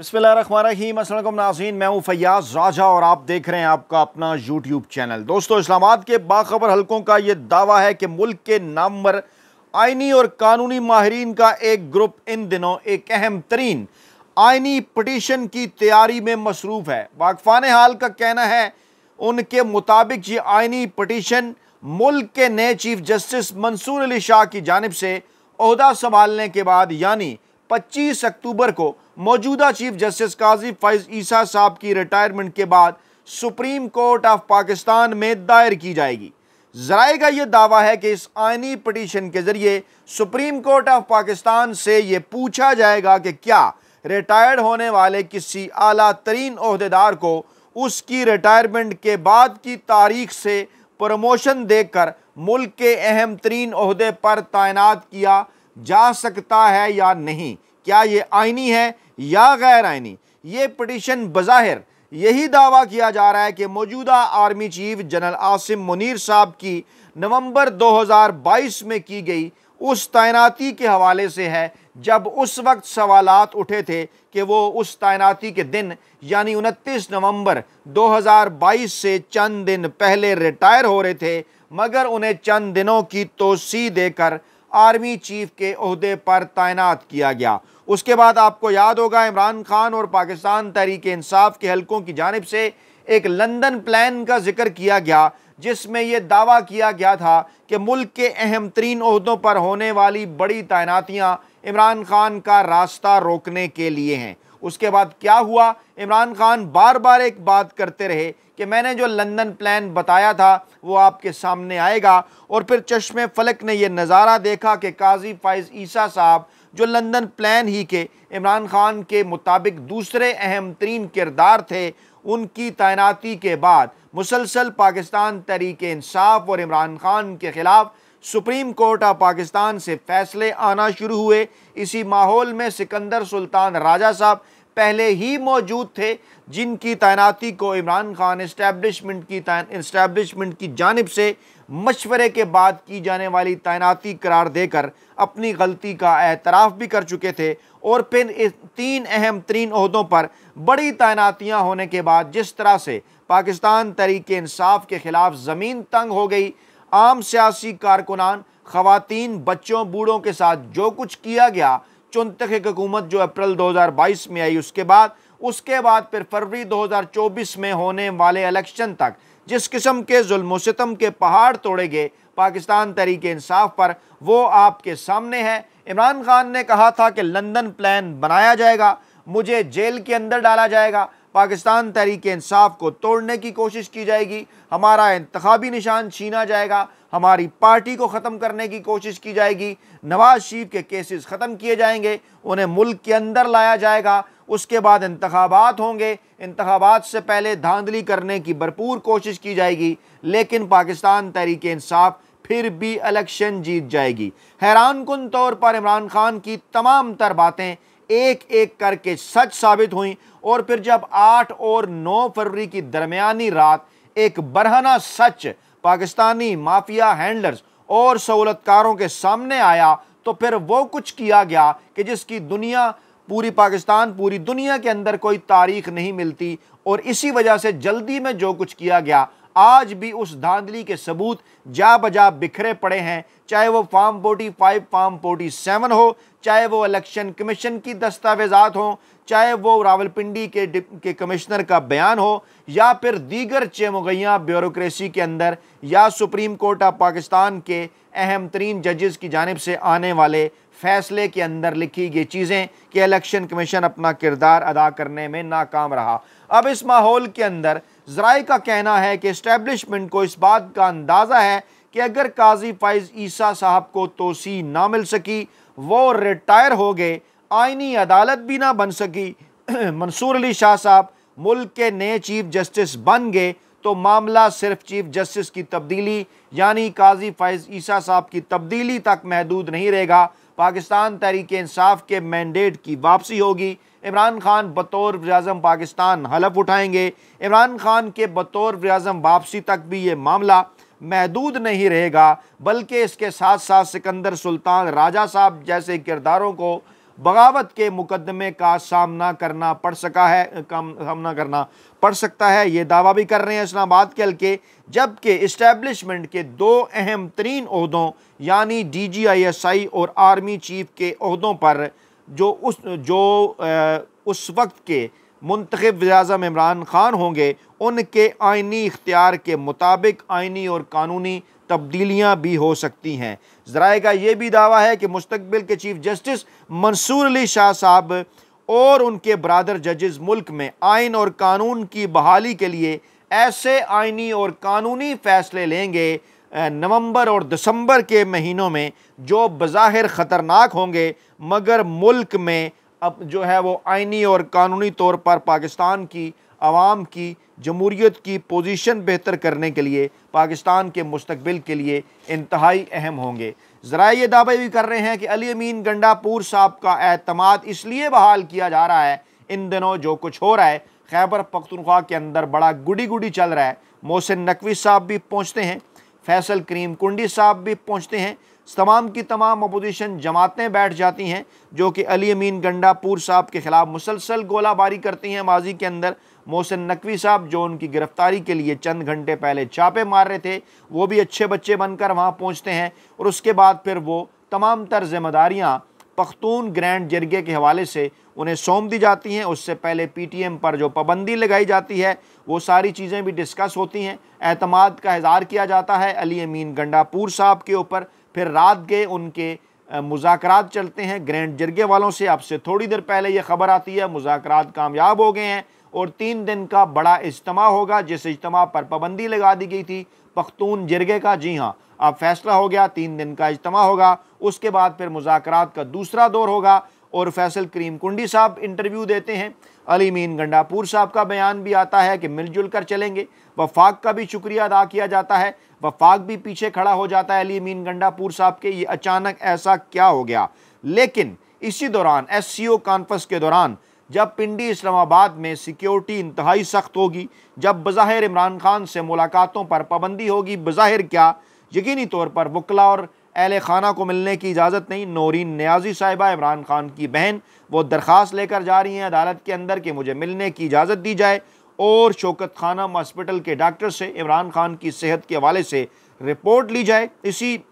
बिस्मिल्लाहिर्रहमानिर्रहीम। अस्सलाम वालेकुम नाज़रीन, मैं हूँ फैयाज राजा और आप देख रहे हैं आपका अपना यूट्यूब चैनल। दोस्तों, इस्लामाबाद के बाखबर हलकों का ये दावा है कि मुल्क के नामवर आइनी और कानूनी माहिरीन का एक ग्रुप इन दिनों एक अहम तरीन आइनी पटिशन की तैयारी में मसरूफ़ है। वाकफान हाल का कहना है उनके मुताबिक ये आइनी पटिशन मुल्क के नए चीफ जस्टिस मंसूर अली शाह की जानिब से ओहदा संभालने के बाद यानी 25 अक्टूबर को मौजूदा चीफ जस्टिस काजी फैज ईसा साहब की रिटायरमेंट के बाद सुप्रीम कोर्ट ऑफ पाकिस्तान में दायर की जाएगी। जराए का यह दावा है कि इस आइनी पटिशन के जरिए सुप्रीम कोर्ट ऑफ पाकिस्तान से यह पूछा जाएगा कि क्या रिटायर्ड होने वाले किसी आला तरीन ओहदेदार को उसकी रिटायरमेंट के बाद की तारीख से प्रमोशन देकर मुल्क के अहम तरीन ओहदे पर तैनात किया जा सकता है या नहीं, क्या ये आइनी है या गैर आइनी। ये पिटीशन बज़ाहिर यही दावा किया जा रहा है कि मौजूदा army chief general Asim Munir साहब की नवंबर 2022 में की गई उस तैनाती के हवाले से है, जब उस वक्त सवालात उठे थे कि वो उस तैनाती के दिन यानी 29 नवंबर 2022 से चंद दिन पहले रिटायर हो रहे थे, मगर उन्हें चंद दिनों की तोसी देकर आर्मी चीफ के ओहदे पर तैनात किया गया। उसके बाद आपको याद होगा इमरान खान और पाकिस्तान तहरीक इंसाफ के हलकों की जानिब से एक लंदन प्लान का जिक्र किया गया, जिसमें यह दावा किया गया था कि मुल्क के अहम तरीन ओहदों पर होने वाली बड़ी तैनातियां इमरान खान का रास्ता रोकने के लिए हैं। उसके बाद क्या हुआ, इमरान खान बार बार एक बात करते रहे कि मैंने जो लंदन प्लान बताया था वो आपके सामने आएगा, और फिर चश्मे फलक ने यह नज़ारा देखा कि काजी फैज ईसा साहब जो लंदन प्लान ही के इमरान खान के मुताबिक दूसरे अहम तरीन किरदार थे, उनकी तैनाती के बाद मुसलसल पाकिस्तान तहरीक इंसाफ और इमरान खान के खिलाफ सुप्रीम कोर्ट ऑफ पाकिस्तान से फैसले आना शुरू हुए। इसी माहौल में सिकंदर सुल्तान राजा साहब पहले ही मौजूद थे, जिनकी तैनाती को इमरान खान इस्टेब्लिशमेंट की जानिब से मशवरे के बाद की जाने वाली तैनाती करार देकर अपनी गलती का एतराफ़ भी कर चुके थे। और फिर इस तीन अहम तरीन ओहदों पर बड़ी तैनातियाँ होने के बाद जिस तरह से पाकिस्तान तहरीक इंसाफ के खिलाफ ज़मीन तंग हो गई, आम सियासी कारकुनान, ख़वातीन, बच्चों, बूढ़ों के साथ जो कुछ किया गया, चुनतख हुकूमत जो अप्रैल 2022 में आई उसके बाद फिर फरवरी 2024 में होने वाले इलेक्शन तक जिस किस्म के जुल्म सितम के पहाड़ तोड़े गए पाकिस्तान तहरीक इंसाफ पर, वो आपके सामने है। इमरान खान ने कहा था कि लंदन प्लान बनाया जाएगा, मुझे जेल के अंदर डाला जाएगा, पाकिस्तान तहरीक इंसाफ को तोड़ने की कोशिश की जाएगी, हमारा इंतखाबी निशान छीना जाएगा, हमारी पार्टी को ख़त्म करने की कोशिश की जाएगी, नवाज शरीफ के केसेस ख़त्म किए जाएंगे, उन्हें मुल्क के अंदर लाया जाएगा, उसके बाद इंतखाबात होंगे, इंतखाबात से पहले धांधली करने की भरपूर कोशिश की जाएगी, लेकिन पाकिस्तान तहरीक इंसाफ फिर भी इलेक्शन जीत जाएगी। हैरान कुन तौर पर इमरान खान की तमाम तर बातें एक एक करके सच साबित हुई, और फिर जब 8 और 9 फरवरी की दरमियानी रात एक बरहना सच पाकिस्तानी माफिया हैंडलर्स और सहूलतकारों के सामने आया, तो फिर वो कुछ किया गया कि जिसकी पूरी दुनिया के अंदर कोई तारीख नहीं मिलती। और इसी वजह से जल्दी में जो कुछ किया गया, आज भी उस धांधली के सबूत जा बजा बिखरे पड़े हैं, चाहे वो फार्म 45, फार्म 47 हो, चाहे वो इलेक्शन कमीशन की दस्तावेजात हों, चाहे वो रावलपिंडी के कमिश्नर का बयान हो, या फिर दीगर चेमुगैया ब्यूरोक्रेसी के अंदर, या सुप्रीम कोर्ट ऑफ पाकिस्तान के अहम तरीन जजेस की जानिब से आने वाले फैसले के अंदर लिखी गई चीज़ें कि इलेक्शन कमीशन अपना किरदार अदा करने में नाकाम रहा। अब इस माहौल के अंदर ज़राए का कहना है कि इस्टेब्लिशमेंट को इस बात का अंदाज़ा है कि अगर काजी फैज ईसा साहब को तोसी ना मिल सकी, वो रिटायर हो गए, आइनी अदालत भी ना बन सकी, मंसूर अली शाह साहब मुल्क के नए चीफ जस्टिस बन गए, तो मामला सिर्फ चीफ जस्टिस की तब्दीली यानी काजी फैज ईसा साहब की तब्दीली तक महदूद नहीं रहेगा। पाकिस्तान तहरीक इंसाफ के मैंडेट की वापसी होगी, इमरान खान बतौर वज़ीर-ए-आज़म पाकिस्तान हलफ उठाएंगे, इमरान खान के बतौर वज़ीर-ए-आज़म वापसी तक भी ये मामला महदूद नहीं रहेगा, बल्कि इसके साथ साथ सिकंदर सुल्तान राजा साहब जैसे किरदारों को बगावत के मुकदमे का सामना करना पड़ सकता है। ये दावा भी कर रहे हैं इस्लामाबाद के हल्के। जबकि इस्टेब्लिशमेंट के दो अहम तरीन ओहदों यानी DGISI और आर्मी चीफ के ओहदों पर जो उस वक्त के मुंतखब वज़ीर-ए-आज़म इमरान खान होंगे, उनके आइनी इख्तियार के मुताबिक आइनी और कानूनी तब्दीलियाँ भी हो सकती हैं। ज़राए का ये भी दावा है कि मुस्तकबिल के चीफ जस्टिस मंसूर अली शाह साहब और उनके ब्रादर जजेस मुल्क में आइन और कानून की बहाली के लिए ऐसे आइनी और कानूनी फ़ैसले लेंगे नवंबर और दिसंबर के महीनों में, जो बज़ाहिर ख़तरनाक होंगे मगर मुल्क में अब जो है वो आइनी और कानूनी तौर पर पाकिस्तान की आवाम की जमहूरियत की पोजीशन बेहतर करने के लिए, पाकिस्तान के मुस्तकबिल के लिए इंतहाई अहम होंगे। ज़रा ये दावे भी कर रहे हैं कि अली अमीन गंडापुर साहब का एतमाद इसलिए बहाल किया जा रहा है, इन दिनों जो कुछ हो रहा है खैबर पख्तूनख्वा के अंदर बड़ा गुडी चल रहा है। मोहसिन नकवी साहब भी पहुँचते हैं, फैसल करीम कुंडी साहब भी पहुँचते हैं, तमाम की तमाम अपोजिशन जमातें बैठ जाती हैं जो कि अली अमीन गंडापुर साहब के ख़िलाफ़ मुसलसल गोलाबारी करती हैं। माजी के अंदर मोहसिन नकवी साहब जो उनकी गिरफ्तारी के लिए चंद घंटे पहले छापे मार रहे थे, वो भी अच्छे बच्चे बनकर वहाँ पहुँचते हैं और उसके बाद फिर वो तमाम तर ज़िम्मेदारियाँ पख्तून ग्रैंड जरगे के हवाले से उन्हें सौंप दी जाती हैं। उससे पहले PTM पर जो पाबंदी लगाई जाती है वो सारी चीज़ें भी डिस्कस होती हैं। एतमाद का इज़हार किया जाता है अली अमीन गंडापुर साहब के ऊपर। फिर रात गए उनके मुज़ाकरात चलते हैं ग्रैंड जरगे वालों से। अब से थोड़ी देर पहले ये खबर आती है मुज़ाकरात कामयाब हो गए हैं और 3 दिन का बड़ा इज्तिमा होगा, जिस इज्तिमा पर पाबंदी लगा दी गई थी पख्तून जरगे का। जी हाँ, अब फैसला हो गया, 3 दिन का इज्तिमा होगा, उसके बाद फिर मुज़ाकरात का दूसरा दौर होगा और फैसल करीम कुंडी साहब इंटरव्यू देते हैं। अली अमीन गंडापुर साहब का बयान भी आता है कि मिलजुल कर चलेंगे। वफाक का भी शुक्रिया अदा किया जाता है, वफाक भी पीछे खड़ा हो जाता है अली अमीन गंडापुर साहब के, ये अचानक ऐसा क्या हो गया। लेकिन इसी दौरान SCO कॉन्फ्रेंस के दौरान जब पिंडी इस्लामाबाद में सिक्योरिटी इंतहाई सख्त होगी, जब बज़ाहिर इमरान खान से मुलाकातों पर पाबंदी होगी, बज़ाहिर क्या यकीनी तौर पर वकला और अहले खाना को मिलने की इजाज़त नहीं। नौरीन नियाज़ी साहिबा इमरान खान की बहन, वो दरख्वास्त लेकर जा रही हैं अदालत के अंदर कि मुझे मिलने की इजाज़त दी जाए और शौकत खानम हॉस्पिटल के डॉक्टर से इमरान खान की सेहत के हवाले से रिपोर्ट ली जाए।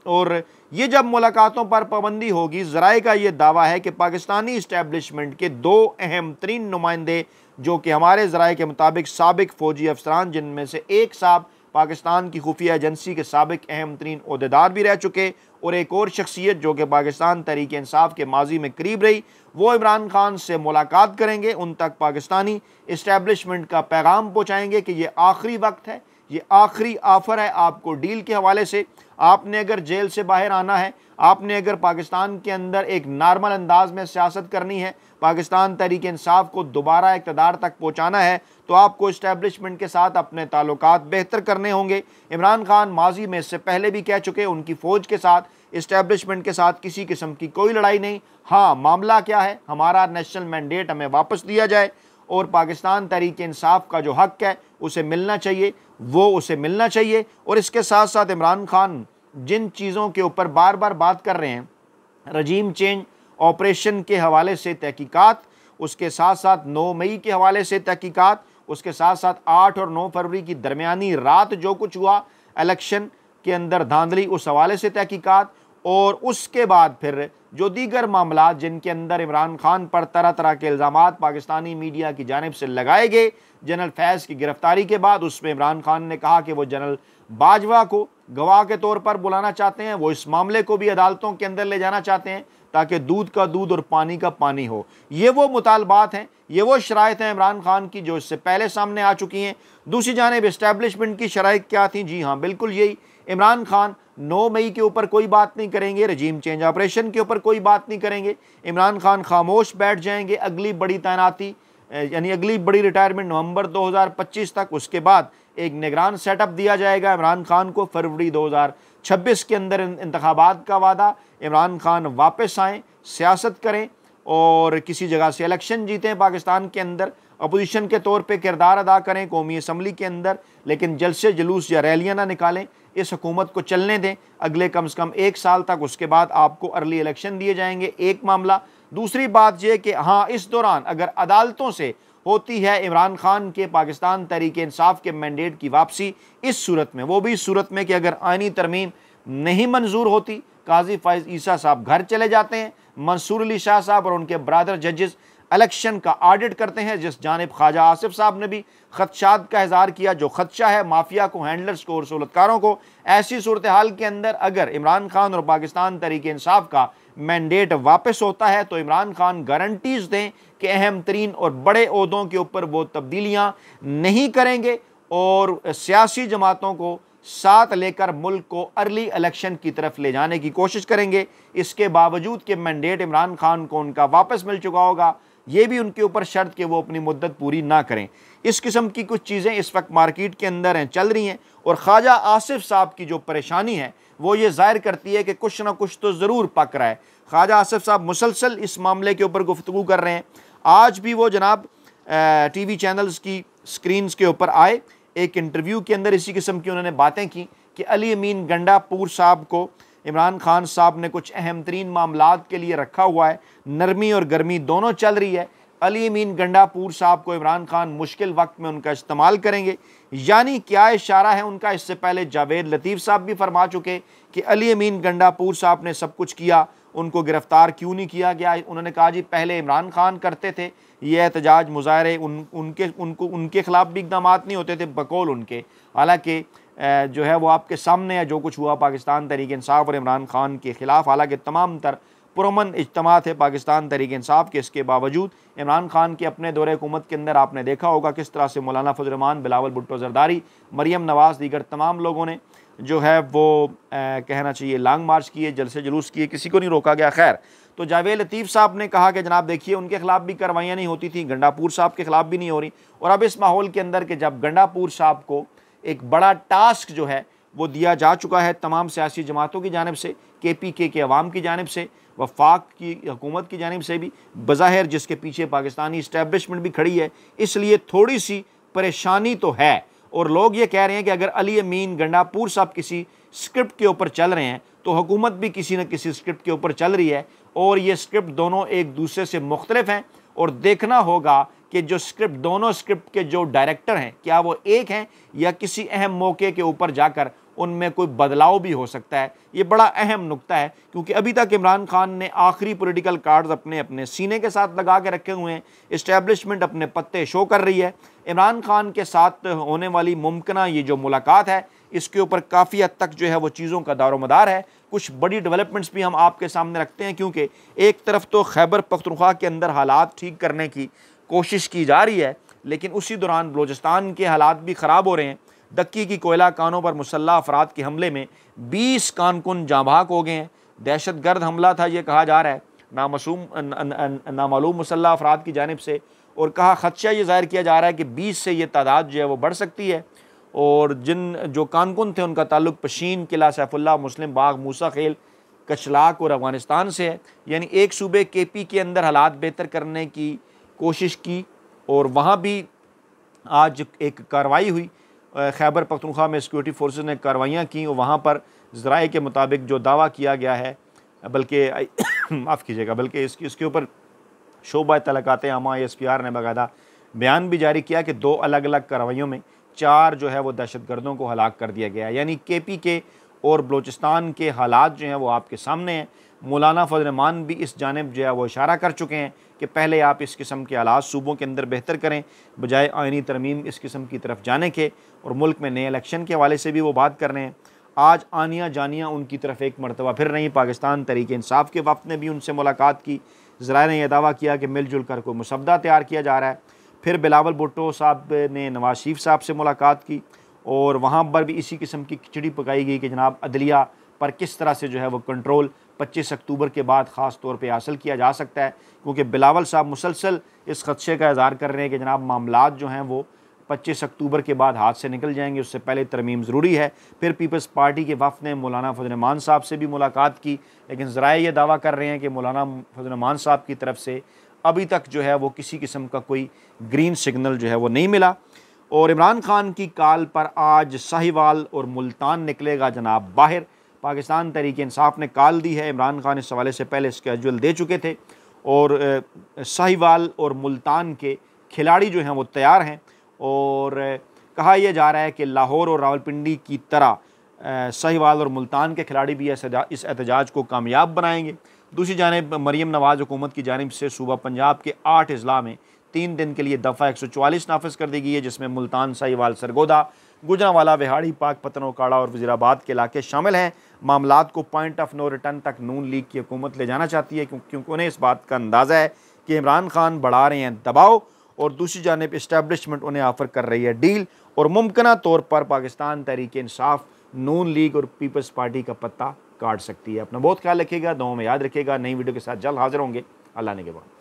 और ये जब मुलाकातों पर पाबंदी होगी, ज़राए का ये दावा है कि पाकिस्तानी इस्टेब्लिशमेंट के 2 अहम तरीन नुमाइंदे जो कि हमारे ज़राए के मुताबिक साबिक फ़ौजी अफसरान, जिनमें से एक साहब पाकिस्तान की खुफिया एजेंसी के साबिक अहम तरीन ओहदेदार भी रह चुके और एक और शख्सियत जो कि पाकिस्तान तहरीक इंसाफ के माजी में करीब रही, वो इमरान खान से मुलाकात करेंगे। उन तक पाकिस्तानी इस्टेब्लिशमेंट का पैगाम पहुँचाएँगे कि ये आखिरी वक्त है, ये आखिरी ऑफ़र है आपको डील के हवाले से। आपने अगर जेल से बाहर आना है, आपने अगर पाकिस्तान के अंदर एक नॉर्मल अंदाज में सियासत करनी है, पाकिस्तान तहरीक इंसाफ को दोबारा इक़्तिदार तक पहुँचाना है, तो आपको इस्टेब्लिशमेंट के साथ अपने ताल्लुकात बेहतर करने होंगे। इमरान खान माजी में इससे पहले भी कह चुके, उनकी फ़ौज के साथ इस्टेब्लिशमेंट के साथ किसी किस्म की कोई लड़ाई नहीं। हाँ, मामला क्या है, हमारा नेशनल मैंडेट हमें वापस दिया जाए और पाकिस्तान तहरीक इंसाफ का जो हक़ है उसे मिलना चाहिए, वो उसे मिलना चाहिए। और इसके साथ साथ इमरान खान जिन चीज़ों के ऊपर बार बार बात कर रहे हैं, रजीम चेंज ऑपरेशन के हवाले से तहकीकात, उसके साथ साथ 9 मई के हवाले से तहकीकात, उसके साथ साथ 8 और 9 फरवरी की दरमियानी रात जो कुछ हुआ इलेक्शन के अंदर धांधली, उस हवाले से तहकीकात, और उसके बाद फिर जो दीगर मामला जिनके अंदर इमरान खान पर तरह तरह के इल्ज़ामात पाकिस्तानी मीडिया की जानिब से लगाए गए जनरल फैज़ की गिरफ्तारी के बाद, उसमें इमरान खान ने कहा कि वो जनरल बाजवा को गवाह के तौर पर बुलाना चाहते हैं, वो इस मामले को भी अदालतों के अंदर ले जाना चाहते हैं ताकि दूध का दूध और पानी का पानी हो। ये वो मुतालबात हैं, ये वो शराइत हैं इमरान खान की जो इससे पहले सामने आ चुकी हैं। दूसरी जानिब इस्टेब्लिशमेंट की शराइत क्या थी? जी हाँ, बिल्कुल यही, इमरान खान 9 मई के ऊपर कोई बात नहीं करेंगे, रजीम चेंज ऑपरेशन के ऊपर कोई बात नहीं करेंगे, इमरान खान खामोश बैठ जाएंगे। अगली बड़ी तैनाती यानी अगली बड़ी रिटायरमेंट नवंबर 2025 तक, उसके बाद एक निगरान सेटअप दिया जाएगा इमरान खान को। फरवरी 2026 के अंदर इंतखाबात का वादा, इमरान खान वापस आएँ, सियासत करें और किसी जगह से इलेक्शन जीतें, पाकिस्तान के अंदर अपोजिशन के तौर पे किरदार अदा करें कौमी असम्बली के अंदर, लेकिन जलसे जुलूस या रैलियाँ ना निकालें, इस हुकूमत को चलने दें अगले कम से कम 1 साल तक। उसके बाद आपको अर्ली इलेक्शन दिए जाएंगे। एक मामला दूसरी बात यह कि हाँ, इस दौरान अगर अदालतों से होती है इमरान खान के पाकिस्तान तहरीक इंसाफ के मैंडेट की वापसी, इस सूरत में, वो भी इस सूरत में कि अगर आईनी तरमीम नहीं मंजूर होती, काजी फाइज ईसा साहब घर चले जाते हैं, मंसूर अली शाह साहब और उनके ब्रदर जजेस इलेक्शन का ऑडिट करते हैं, जिस जानिब ख्वाजा आसिफ साहब ने भी खदशात का इजहार किया, जो खदशा है माफिया को, हैंडलर्स को और सहूलतकारों को। ऐसी सूरत हाल के अंदर अगर इमरान खान और पाकिस्तान तहरीक इंसाफ का मैंडेट वापस होता है तो इमरान खान गारंटीज दें कि अहम तरीन और बड़े ओहदों के ऊपर वो तब्दीलियाँ नहीं करेंगे और सियासी जमातों को साथ लेकर मुल्क को अर्ली इलेक्शन की तरफ ले जाने की कोशिश करेंगे। इसके बावजूद कि मैंडेट इमरान खान को उनका वापस मिल चुका होगा, ये भी उनके ऊपर शर्त कि वो अपनी मुद्दत पूरी ना करें। इस किस्म की कुछ चीज़ें इस वक्त मार्केट के अंदर हैं, चल रही हैं, और ख्वाजा आसिफ साहब की जो परेशानी है वो ये ज़ाहिर करती है कि कुछ ना कुछ तो ज़रूर पक रहा है। ख्वाजा आसिफ साहब मुसलसल इस मामले के ऊपर गुफ्तगू कर रहे हैं। आज भी वो जनाब टीवी चैनल्स की स्क्रीन्स के ऊपर आए, एक इंटरव्यू के अंदर इसी किस्म की उन्होंने बातें की कि अली अमीन गंडापुर साहब को इमरान खान साहब ने कुछ अहम तरीन मामलात के लिए रखा हुआ है, नरमी और गर्मी दोनों चल रही है। अली अमीन गंडापुर साहब को इमरान खान मुश्किल वक्त में उनका इस्तेमाल करेंगे, यानी क्या इशारा है उनका। इससे पहले जावेद लतीफ़ साहब भी फरमा चुके कि अली अमीन गंडापुर साहब ने सब कुछ किया, उनको गिरफ्तार क्यों नहीं किया गया। उन्होंने कहा जी पहले इमरान खान करते थे ये एहतजाज मुजाहरे, उनके खिलाफ भी इकदाम नहीं होते थे बकौल उनके। हालांकि जो है वो आपके सामने है जो कुछ हुआ पाकिस्तान तहरीक इंसाफ और इमरान खान के ख़िलाफ़। हालांकि तमाम तर पुरअमन इज्तिमा थे पाकिस्तान तहरीक इंसाफ के, इसके बावजूद इमरान खान के अपने दौरे हुकूमत के अंदर आपने देखा होगा किस तरह से मौलाना फजल रहमान, बिलावल भुट्टो जरदारी, मरियम नवाज़, दीगर तमाम लोगों ने जो है वो कहना चाहिए लॉन्ग मार्च किए, जलसे जुलूस किए, किसी को नहीं रोका गया। खैर, तो जावेद लतीफ़ साहब ने कहा कि जनाब देखिए उनके खिलाफ भी कार्रवाइयाँ नहीं होती थी, गंडापुर साहब के खिलाफ भी नहीं हो रही। और अब इस माहौल के अंदर के जब गंडापुर साहब को एक बड़ा टास्क जो है वो दिया जा चुका है तमाम सियासी जमातों की जानिब से, KPK के अवाम की जानिब से, वफाक की हुकूमत की जानिब से भी, बज़ाहिर जिसके पीछे पाकिस्तानी इस्टेब्लिशमेंट भी खड़ी है, इसलिए थोड़ी सी परेशानी तो है। और लोग ये कह रहे हैं कि अगर अली अमीन गंडापुर साहब किसी स्क्रिप्ट के ऊपर चल रहे हैं तो हुकूमत भी किसी न किसी स्क्रिप्ट के ऊपर चल रही है, और ये स्क्रिप्ट दोनों एक दूसरे से मुख्तलिफ हैं। और देखना होगा कि जो स्क्रिप्ट, दोनों स्क्रिप्ट के जो डायरेक्टर हैं क्या वो एक हैं या किसी अहम मौके के ऊपर जाकर उनमें कोई बदलाव भी हो सकता है। ये बड़ा अहम नुक्ता है, क्योंकि अभी तक इमरान खान ने आखिरी पॉलिटिकल कार्ड्स अपने अपने सीने के साथ लगा के रखे हुए हैं। इस्टेब्लिशमेंट अपने पत्ते शो कर रही है। इमरान खान के साथ होने वाली मुमकिन ये जो मुलाकात है, इसके ऊपर काफ़ी हद तक जो है वो चीज़ों का दारोमदार है। कुछ बड़ी डेवलपमेंट्स भी हम आपके सामने रखते हैं, क्योंकि एक तरफ तो खैबर पख्तूनख्वा के अंदर हालात ठीक करने की कोशिश की जा रही है, लेकिन उसी दौरान बलूचिस्तान के हालात भी ख़राब हो रहे हैं। दक्की की कोयला कानों पर मुसल्लह अफराद के हमले में 20 कारकुन जाँ बहक हो गए हैं। दहशत गर्द हमला था ये कहा जा रहा है नामालूम मुसल्लह अफराद की जानिब से, और कहा खदशा ये ज़ाहिर किया जा रहा है कि 20 से ये तादाद जो है वो बढ़ सकती है। और जो कारकुन थे उनका ताल्लुक पशीन, किला सैफुल्लाह, मुस्लिम बाग, मूसा खेल, कचलाक और अफ़गानिस्तान से है। यानी एक सूबे KP के अंदर हालात बेहतर करने की कोशिश की, और वहाँ भी आज एक कार्रवाई हुई। खैबर पख्तूनख्वा में सिक्योरिटी फोर्सेस ने कार्रवाइयाँ की, और वहाँ पर ज़राए के मुताबिक जो दावा किया गया है, बल्कि माफ़ कीजिएगा, बल्कि इसके ऊपर शोबा तलक़ात आमा SPR ने बाकायदा बयान भी जारी किया कि 2 अलग अलग कार्रवाइयों में 4 जो है वो दहशतगर्दों को हलाक कर दिया गया। यानी KP के और बलूचिस्तान के हालात जो हैं वो आपके सामने हैं। मौलाना फजल रहमान भी इस जानिब जो है वो इशारा कर चुके हैं कि पहले आप इस किस्म के हालात सूबों के अंदर बेहतर करें, बजाय आइनी तरमीम इस किस्म की तरफ जाने के। और मुल्क में नए इलेक्शन के हवाले से भी वो बात कर रहे हैं। आज आनिया जानिया उनकी तरफ एक मरतबा फिर नहीं। पाकिस्तान तहरीक इंसाफ के वफ़द ने भी उनसे मुलाकात की। ज़राए ने यह दावा किया कि मिलजुल कर कोई मुसवदा तैयार किया जा रहा है। फिर बिलावल भुट्टो साहब ने नवाज शरीफ साहब से मुलाकात की, और वहाँ पर भी इसी किस्म की खिचड़ी पकाई गई कि जनाब अदलिया पर किस तरह से जो है वो कंट्रोल 25 अक्टूबर के बाद ख़ास तौर पे हासिल किया जा सकता है। क्योंकि बिलावल साहब मुसलसल इस खदशे का इज़हार कर रहे हैं कि जनाब मामलात जो हैं वो 25 अक्टूबर के बाद हाथ से निकल जाएंगे, उससे पहले तरमीम ज़रूरी है। फिर पीपल्स पार्टी के वफ़द ने मौलाना फजल रहमान साहब से भी मुलाकात की, लेकिन ज़राए ये दावा कर रहे हैं कि मौलाना फजल रहमान साहब की तरफ से अभी तक जो है वो किसी किस्म का कोई ग्रीन सिग्नल जो है वो नहीं मिला। और इमरान खान की कॉल पर आज साहिवाल और मुल्तान निकलेगा जनाब बाहर। पाकिस्तान तहरीक इंसाफ ने कॉल दी है, इमरान खान इस हवाले से पहले स्केड्यूल दे चुके थे, और साहिवाल और मुल्तान के खिलाड़ी जो हैं वो तैयार हैं। और कहा यह जा रहा है कि लाहौर और रावलपिंडी की तरह साहिवाल और मुल्तान के खिलाड़ी भी इस एहतजाज को कामयाब बनाएंगे। दूसरी जानिब मरीम नवाज़ हुकूमत की जानिब से सूबा पंजाब के 8 अजला में 3 दिन के लिए दफ़ा 144 नाफिज कर दी गई है, जिसमें मुल्तान, साहिवाल, सरगोदा, गुजरांवाला, विहाड़ी, पाक पतन, काड़ा और वज़ीराबाद के इलाके शामिल हैं। मामलात को पॉइंट ऑफ नो रिटर्न तक नून लीग की हुकूमत ले जाना चाहती है, क्योंकि उन्हें इस बात का अंदाज़ा है कि इमरान खान बढ़ा रहे हैं दबाव, और दूसरी जानिब इस्टेब्लिशमेंट उन्हें ऑफ़र कर रही है डील, और मुमकिन तौर पर पाकिस्तान तहरीक इंसाफ, नून लीग और पीपल्स पार्टी का पत्ता काट सकती है। अपना बहुत ख्याल रखिएगा, दुआओं में याद रखिएगा। नई वीडियो के साथ जल्द हाजिर होंगे। अल्लाह ने के बाद।